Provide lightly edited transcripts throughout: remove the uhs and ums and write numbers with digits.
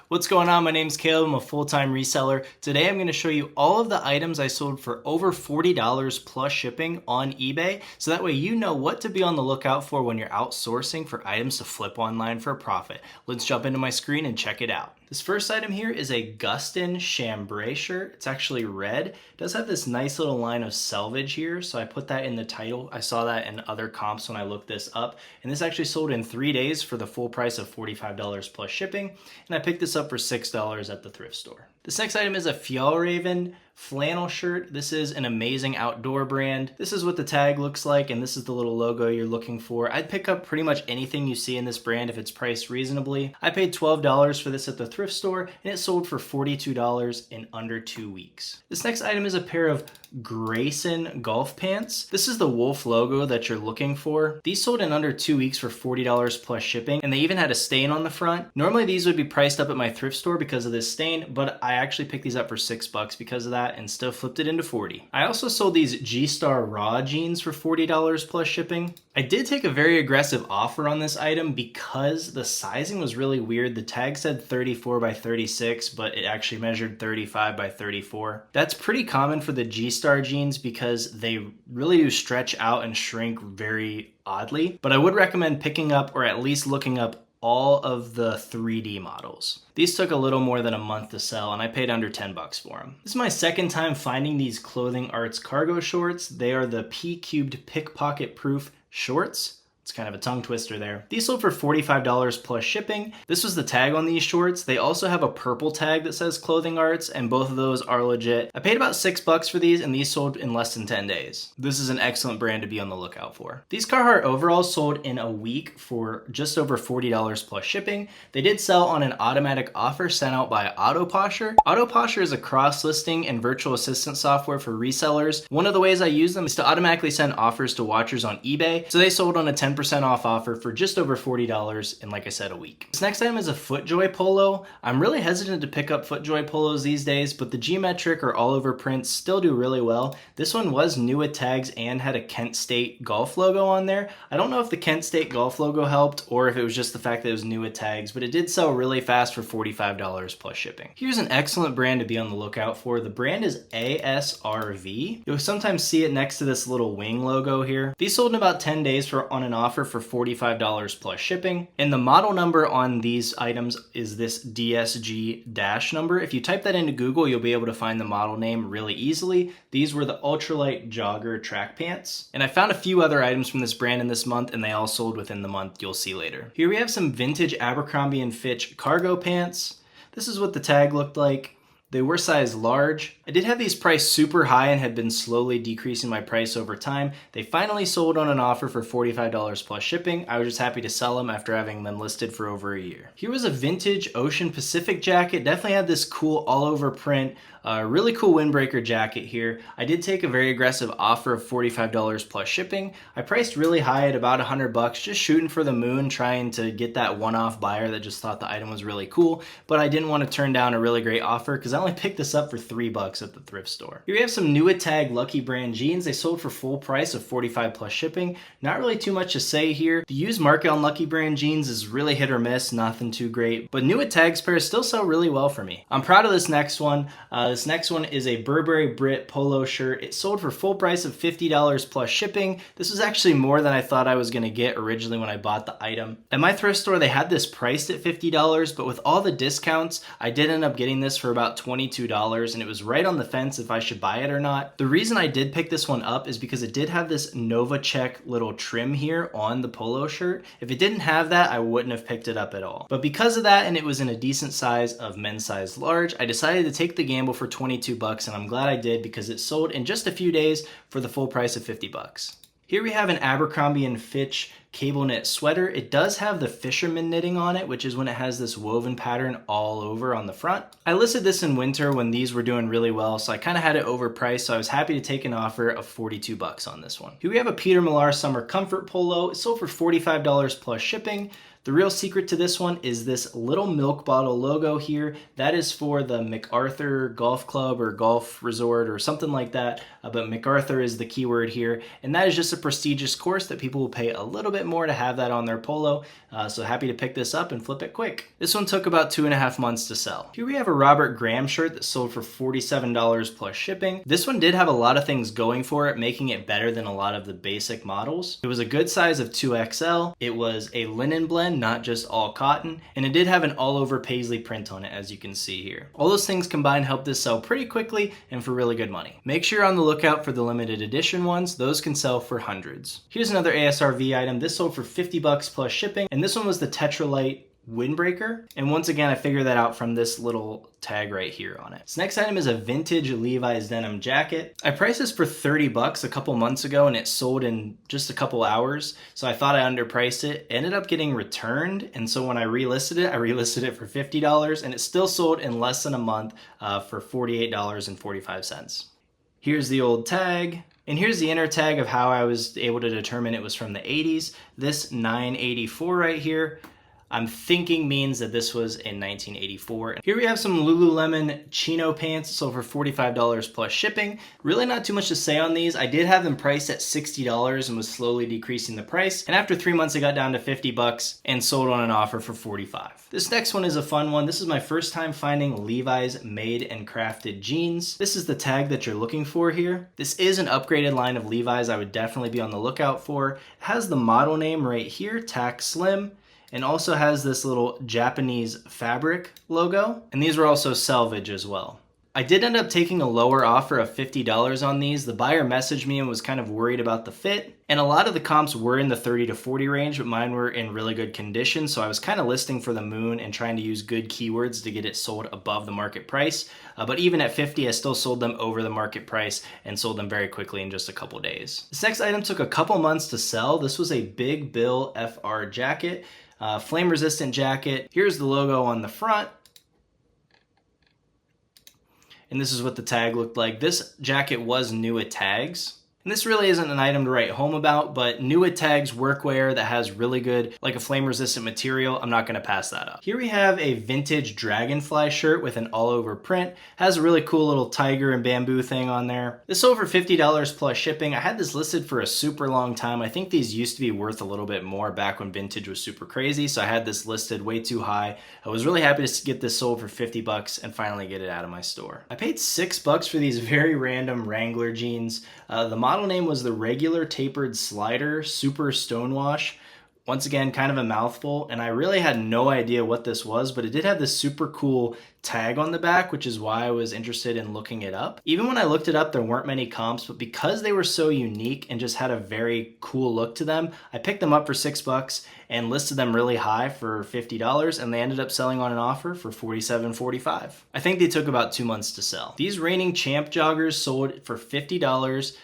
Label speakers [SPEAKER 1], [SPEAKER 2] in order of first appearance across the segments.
[SPEAKER 1] What's going on? My name's Caleb. I'm a full-time reseller. Today I'm going to show you all of the items I sold for over $40 plus shipping on eBay, so that way you know what to be on the lookout for when you're outsourcing for items to flip online for a profit. Let's jump into my screen and check it out. This first item here is a Gustin chambray shirt. It's actually red. It does have this nice little line of selvage here, so I put that in the title. I saw that in other comps when I looked this up, and this actually sold in 3 days for the full price of $45 plus shipping, and I picked this up for $6 at the thrift store. This next item is a Fjallraven flannel shirt. This is an amazing outdoor brand. This is what the tag looks like, and this is the little logo you're looking for. I'd pick up pretty much anything you see in this brand if it's priced reasonably. I paid $12 for this at the thrift store, and it sold for $42 in under 2 weeks. This next item is a pair of Grayson golf pants. This is the wolf logo that you're looking for. These sold in under 2 weeks for $40 plus shipping, and they even had a stain on the front. Normally these would be priced up at my thrift store because of this stain, but I actually picked these up for $6 because of that and still flipped it into 40. I also sold these G-Star Raw jeans for $40 plus shipping. I did take a very aggressive offer on this item because the sizing was really weird. The tag said 34 by 36, but it actually measured 35 by 34. That's pretty common for the G-Star jeans because they really do stretch out and shrink very oddly, but I would recommend picking up or at least looking up all of the 3D models. These took a little more than a month to sell, and I paid under $10 for them. This is my second time finding these Clothing Arts cargo shorts. They are the P-cubed pickpocket proof shorts. It's kind of a tongue twister there. These sold for $45 plus shipping. This was the tag on these shorts. They also have a purple tag that says Clothing Arts, and both of those are legit. I paid about $6 for these, and these sold in less than 10 days. This is an excellent brand to be on the lookout for. These Carhartt overalls sold in a week for just over $40 plus shipping. They did sell on an automatic offer sent out by Autoposher. Autoposher is a cross-listing and virtual assistant software for resellers. One of the ways I use them is to automatically send offers to watchers on eBay. So they sold on a 10% off offer for just over $40 in, like I said, a week. This next item is a FootJoy polo. I'm really hesitant to pick up FootJoy polos these days, but the geometric or all over prints still do really well. This one was new with tags and had a Kent State golf logo on there. I don't know if the Kent State golf logo helped or if it was just the fact that it was new with tags, but it did sell really fast for $45 plus shipping. Here's an excellent brand to be on the lookout for. The brand is ASRV. You'll sometimes see it next to this little wing logo here. These sold in about 10 days on an offer for $45 plus shipping. And the model number on these items is this DSG dash number. If you type that into Google, you'll be able to find the model name really easily. These were the ultralight jogger track pants. And I found a few other items from this brand in this month, and they all sold within the month. You'll see later. Here we have some vintage Abercrombie & Fitch cargo pants. This is what the tag looked like. They were size large. I did have these priced super high and had been slowly decreasing my price over time. They finally sold on an offer for $45 plus shipping. I was just happy to sell them after having them listed for over a year. Here was a vintage Ocean Pacific jacket. Definitely had this cool all over print. Really cool windbreaker jacket here. I did take a very aggressive offer of $45 plus shipping. I priced really high at about $100, just shooting for the moon, trying to get that one-off buyer that just thought the item was really cool, but I didn't want to turn down a really great offer because I only picked this up for $3 at the thrift store. Here we have some new tag Lucky brand jeans. They sold for full price of $45 plus shipping. Not really too much to say here. The used market on Lucky brand jeans is really hit or miss, nothing too great, but new tags pairs still sell really well for me. I'm proud of this next one. This next one is a Burberry Brit polo shirt. It sold for full price of $50 plus shipping. This was actually more than I thought I was going to get originally when I bought the item. At my thrift store, they had this priced at $50, but with all the discounts, I did end up getting this for about $22, and it was right on the fence if I should buy it or not. The reason I did pick this one up is because it did have this Novacek little trim here on the polo shirt. If it didn't have that, I wouldn't have picked it up at all. But because of that, and it was in a decent size of men's size large, I decided to take the gamble for $22, and I'm glad I did because it sold in just a few days for the full price of $50. Here we have an Abercrombie & Fitch cable knit sweater. It does have the fisherman knitting on it, which is when it has this woven pattern all over on the front. I listed this in winter when these were doing really well, so I kind of had it overpriced, so I was happy to take an offer of $42 on this one. Here we have a Peter Millar summer comfort polo. It sold for $45 plus shipping. The real secret to this one is this little milk bottle logo here. That is for the MacArthur Golf Club or Golf Resort or something like that, but MacArthur is the keyword here, and that is just a prestigious course that people will pay a little bit more to have that on their polo, so happy to pick this up and flip it quick. This one took about 2.5 months to sell. Here we have a Robert Graham shirt that sold for $47 plus shipping. This one did have a lot of things going for it, making it better than a lot of the basic models. It was a good size of 2XL. It was a linen blend, not just all cotton, and it did have an all over paisley print on it, as you can see here. All those things combined helped this sell pretty quickly and for really good money. Make sure you're on the lookout for the limited edition ones. Those can sell for hundreds. Here's another ASRV item. This sold for $50 plus shipping, and this one was the Tetralite windbreaker, and once again I figured that out from this little tag right here on it. This next item is a vintage Levi's denim jacket. I priced this for $30 a couple months ago and it sold in just a couple hours, so I thought I underpriced it. It ended up getting returned, and so when I relisted it for $50, and it still sold in less than a month for $48.45. Here's the old tag. And here's the inner tag of how I was able to determine it was from the 80s. This 984 right here, I'm thinking means that this was in 1984. Here we have some Lululemon chino pants, sold for $45 plus shipping. Really not too much to say on these. I did have them priced at $60 and was slowly decreasing the price. And after 3 months, it got down to $50 and sold on an offer for $45. This next one is a fun one. This is my first time finding Levi's made and crafted jeans. This is the tag that you're looking for here. This is an upgraded line of Levi's I would definitely be on the lookout for. It has the model name right here, Tack Slim, and also has this little Japanese fabric logo. And these were also salvage as well. I did end up taking a lower offer of $50 on these. The buyer messaged me and was kind of worried about the fit. And a lot of the comps were in the 30 to 40 range, but mine were in really good condition. So I was kind of listing for the moon and trying to use good keywords to get it sold above the market price. But even at 50, I still sold them over the market price and sold them very quickly in just a couple days. This next item took a couple months to sell. This was a Big Bill FR jacket. Flame resistant jacket. Here's the logo on the front. And this is what the tag looked like. This jacket was new at tags. And this really isn't an item to write home about, but new at tags workwear that has really good, like a flame resistant material, I'm not gonna pass that up. Here we have a vintage dragonfly shirt with an all over print. Has a really cool little tiger and bamboo thing on there. This sold for $50 plus shipping. I had this listed for a super long time. I think these used to be worth a little bit more back when vintage was super crazy, so I had this listed way too high. I was really happy to get this sold for $50 and finally get it out of my store. I paid $6 for these very random Wrangler jeans. The model name was the Regular Tapered Slider Super Stonewash. Once again, kind of a mouthful, and I really had no idea what this was, but it did have this super cool tag on the back, which is why I was interested in looking it up. Even when I looked it up, there weren't many comps, but because they were so unique and just had a very cool look to them, I picked them up for $6 and listed them really high for $50, and they ended up selling on an offer for $47.45. I think they took about 2 months to sell. These Reigning Champ joggers sold for $50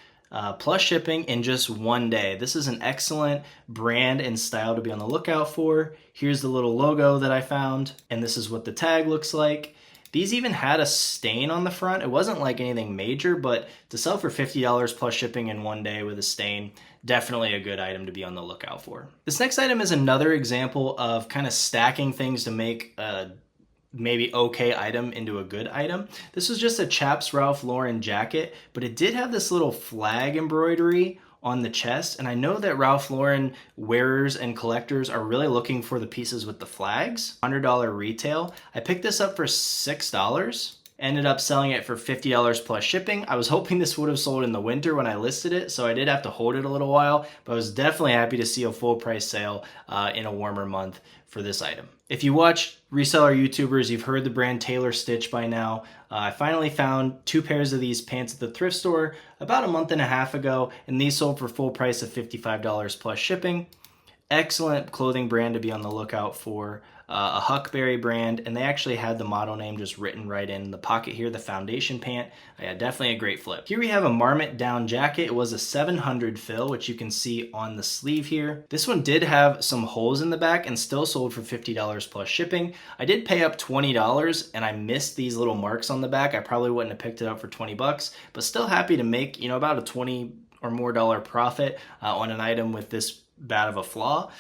[SPEAKER 1] plus shipping in just 1 day. This is an excellent brand and style to be on the lookout for. Here's the little logo that I found, and this is what the tag looks like. These even had a stain on the front. It wasn't like anything major, but to sell for $50 plus shipping in 1 day with a stain, definitely a good item to be on the lookout for. This next item is another example of kind of stacking things to make a maybe okay item into a good item. This was just a Chaps Ralph Lauren jacket, but it did have this little flag embroidery on the chest, and I know that Ralph Lauren wearers and collectors are really looking for the pieces with the flags. $100 retail. I picked this up for $6. Ended up selling it for $50 plus shipping. I was hoping this would have sold in the winter when I listed it, so I did have to hold it a little while, but I was definitely happy to see a full price sale in a warmer month for this item. If you watch reseller YouTubers, you've heard the brand Taylor Stitch by now. I finally found 2 pairs of these pants at the thrift store about a month and a half ago, and these sold for full price of $55 plus shipping. Excellent clothing brand to be on the lookout for. A Huckberry brand, and they actually had the model name just written right in the pocket here, the foundation pant. Yeah, definitely a great flip. Here we have a Marmot down jacket. It was a 700 fill, which you can see on the sleeve here. This one did have some holes in the back and still sold for $50 plus shipping. I did pay up $20 and I missed these little marks on the back. I probably wouldn't have picked it up for $20, but still happy to make, about a $20 or more profit on an item with this bad of a flaw.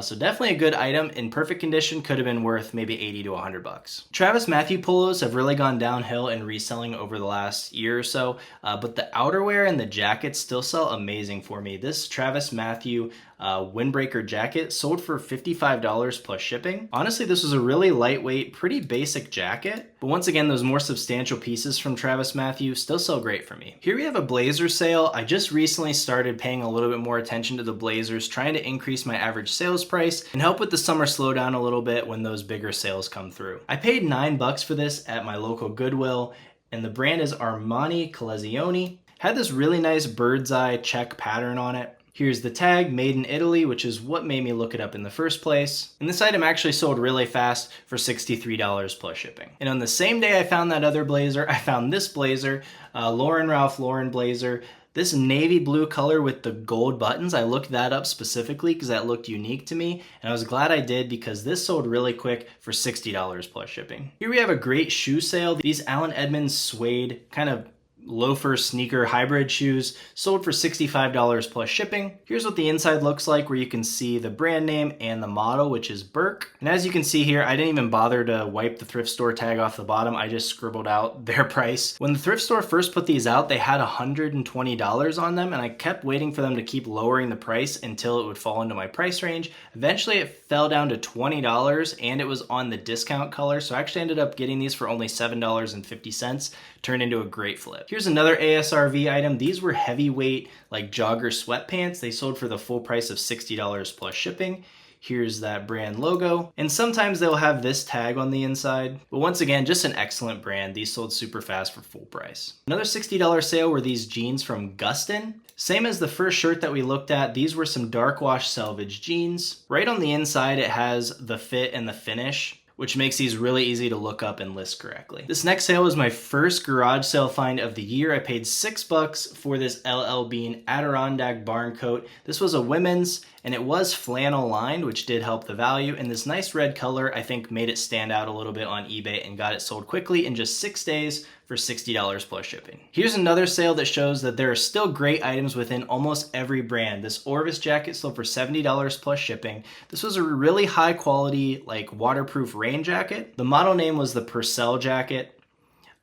[SPEAKER 1] So definitely a good item. In perfect condition, could have been worth maybe 80 to 100 bucks. Travis Mathew polos have really gone downhill in reselling over the last year or so, but the outerwear and the jackets still sell amazing for me. This Travis Mathew windbreaker jacket sold for $55 plus shipping. Honestly, this was a really lightweight, pretty basic jacket, but once again, those more substantial pieces from Travis Mathew still sell great for me. Here we have a blazer sale. I just recently started paying a little bit more attention to the blazers, trying to increase my average sales price and help with the summer slowdown a little bit when those bigger sales come through. I paid $9 for this at my local Goodwill, and the brand is Armani Collezioni. Had this really nice bird's eye check pattern on it. Here's the tag, made in Italy, which is what made me look it up in the first place. And this item actually sold really fast for $63 plus shipping. And on the same day I found that other blazer, I found this blazer, Ralph Lauren blazer. This navy blue color with the gold buttons, I looked that up specifically because that looked unique to me, and I was glad I did because this sold really quick for $60 plus shipping. Here we have a great shoe sale. These Allen Edmonds suede kind of loafer sneaker hybrid shoes sold for $65 plus shipping. Here's what the inside looks like, where you can see the brand name and the model, which is Burke. And as you can see here, I didn't even bother to wipe the thrift store tag off the bottom. I just scribbled out their price. When the thrift store first put these out, they had $120 on them, and I kept waiting for them to keep lowering the price until it would fall into my price range. Eventually it fell down to $20, and it was on the discount color, so I actually ended up getting these for only $7.50. Turned into a great flip. Here's another ASRV item. These were heavyweight, like jogger sweatpants. They sold for the full price of $60 plus shipping. Here's that brand logo. And sometimes they'll have this tag on the inside. But once again, just an excellent brand. These sold super fast for full price. Another $60 sale were these jeans from Gustin. Same as the first shirt that we looked at, these were some dark wash selvage jeans. Right on the inside, it has the fit and the finish, which makes these really easy to look up and list correctly. This next sale was my first garage sale find of the year. I paid $6 for this LL Bean Adirondack barn coat. This was a women's, and it was flannel lined, which did help the value. And this nice red color, I think, made it stand out a little bit on eBay and got it sold quickly in just 6 days for $60 plus shipping. Here's another sale that shows that there are still great items within almost every brand. This Orvis jacket sold for $70 plus shipping. This was a really high quality, like waterproof rain jacket. The model name was the Purcell jacket.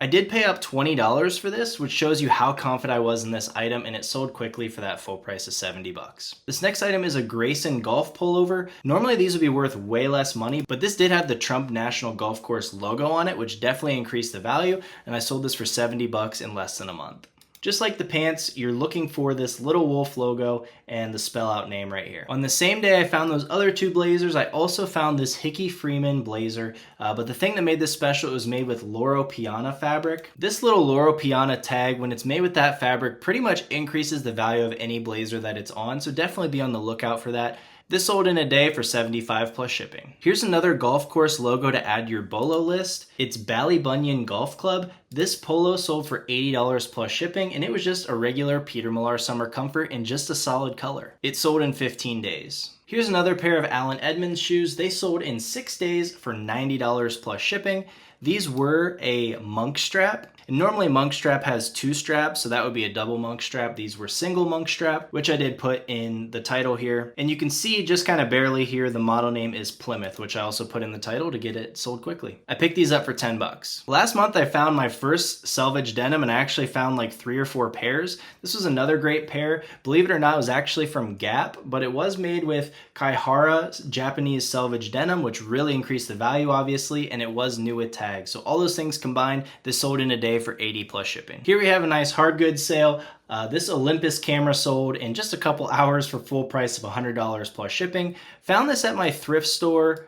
[SPEAKER 1] I did pay up $20 for this, which shows you how confident I was in this item, and it sold quickly for that full price of $70. This next item is a Grayson golf pullover. Normally these would be worth way less money, but this did have the Trump National Golf Course logo on it, which definitely increased the value, and I sold this for $70 in less than a month. Just like the pants, you're looking for this little wolf logo and the spell out name right here. On the same day I found those other two blazers, I also found this Hickey Freeman blazer, but the thing that made this special, it was made with Loro Piana fabric. This little Loro Piana tag, when it's made with that fabric, pretty much increases the value of any blazer that it's on, so definitely be on the lookout for that. This sold in a day for $75 plus shipping. Here's another golf course logo to add to your bolo list. It's Ballybunion Golf Club. This polo sold for $80 plus shipping, and it was just a regular Peter Millar summer comfort in just a solid color. It sold in 15 days. Here's another pair of Allen Edmonds shoes. They sold in 6 days for $90 plus shipping. These were a monk strap. And normally monk strap has 2 straps, so that would be a double monk strap. These were single monk strap, which I did put in the title here. And you can see just kind of barely here, the model name is Plymouth, which I also put in the title to get it sold quickly. I picked these up for $10. Last month I found my first selvage denim, and I actually found like 3 or 4 pairs. This was another great pair. Believe it or not, it was actually from Gap, but it was made with Kaihara Japanese selvage denim, which really increased the value obviously, and it was new with tags. So all those things combined, this sold in a day for $80 plus shipping. Here we have a nice hard goods sale. This Olympus camera sold in just a couple hours for full price of $100 plus shipping. Found this at my thrift store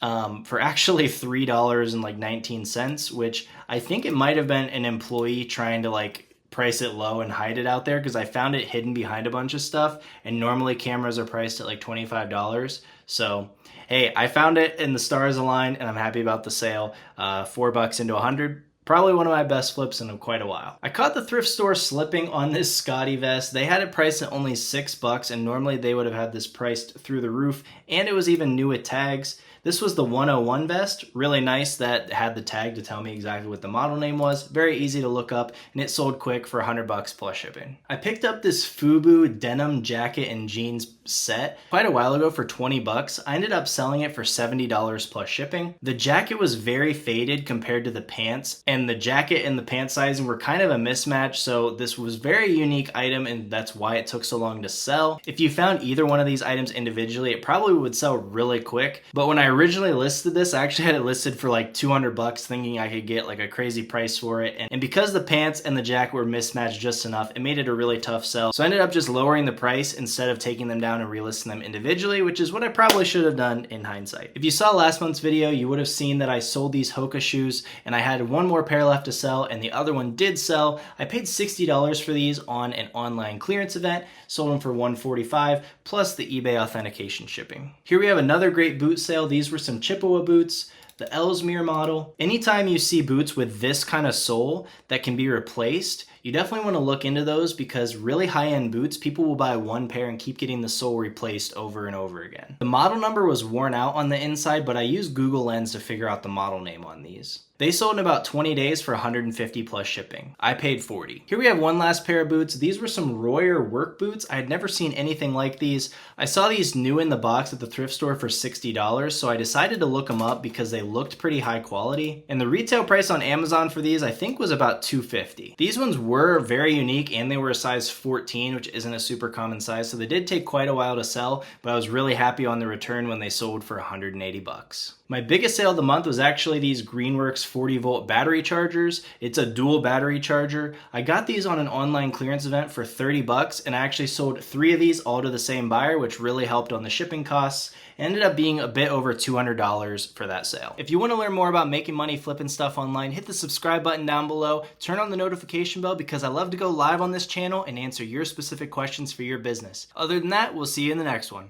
[SPEAKER 1] for actually $3.19, which I think it might have been an employee trying to like price it low and hide it out there, because I found it hidden behind a bunch of stuff, and normally cameras are priced at like $25. So hey, I found it and the stars aligned, and I'm happy about the sale. $4 into 100. Probably one of my best flips in quite a while. I caught the thrift store slipping on this Scotty vest. They had it priced at only $6, and normally they would have had this priced through the roof, and it was even new with tags. This was the 101 vest, really nice that had the tag to tell me exactly what the model name was, very easy to look up, and it sold quick for $100 plus shipping. I picked up this FUBU denim jacket and jeans set quite a while ago for 20 bucks. I ended up selling it for $70 plus shipping. The jacket was very faded compared to the pants, and the jacket and the pant sizing were kind of a mismatch, so this was a very unique item, and that's why it took so long to sell. If you found either one of these items individually, it probably would sell really quick, but when I originally listed this, I actually had it listed for like 200 bucks, thinking I could get like a crazy price for it, and because the pants and the jacket were mismatched just enough, it made it a really tough sell. So I ended up just lowering the price instead of taking them down and relisting them individually, which is what I probably should have done in hindsight. If you saw last month's video, you would have seen that I sold these Hoka shoes and I had one more pair left to sell, and the other one did sell. I paid $60 for these on an online clearance event, sold them for $145 plus the eBay authentication shipping. Here we have another great boot sale. These were some Chippewa boots, the Ellesmere model. Anytime you see boots with this kind of sole that can be replaced, you definitely want to look into those, because really high-end boots, people will buy one pair and keep getting the sole replaced over and over again. The model number was worn out on the inside, but I used Google Lens to figure out the model name on these. They sold in about 20 days for $150 plus shipping. I paid $40. Here we have one last pair of boots. These were some Royer work boots. I had never seen anything like these. I saw these new in the box at the thrift store for $60, so I decided to look them up because they looked pretty high quality. And the retail price on Amazon for these, I think, was about $250. These ones were very unique, and they were a size 14, which isn't a super common size, so they did take quite a while to sell, but I was really happy on the return when they sold for 180 bucks. My biggest sale of the month was actually these Greenworks 40-volt battery chargers. It's a dual battery charger. I got these on an online clearance event for 30 bucks, and I actually sold 3 of these all to the same buyer, which really helped on the shipping costs. It ended up being a bit over $200 for that sale. If you want to learn more about making money flipping stuff online, hit the subscribe button down below, turn on the notification bell, because I love to go live on this channel and answer your specific questions for your business. Other than that, we'll see you in the next one.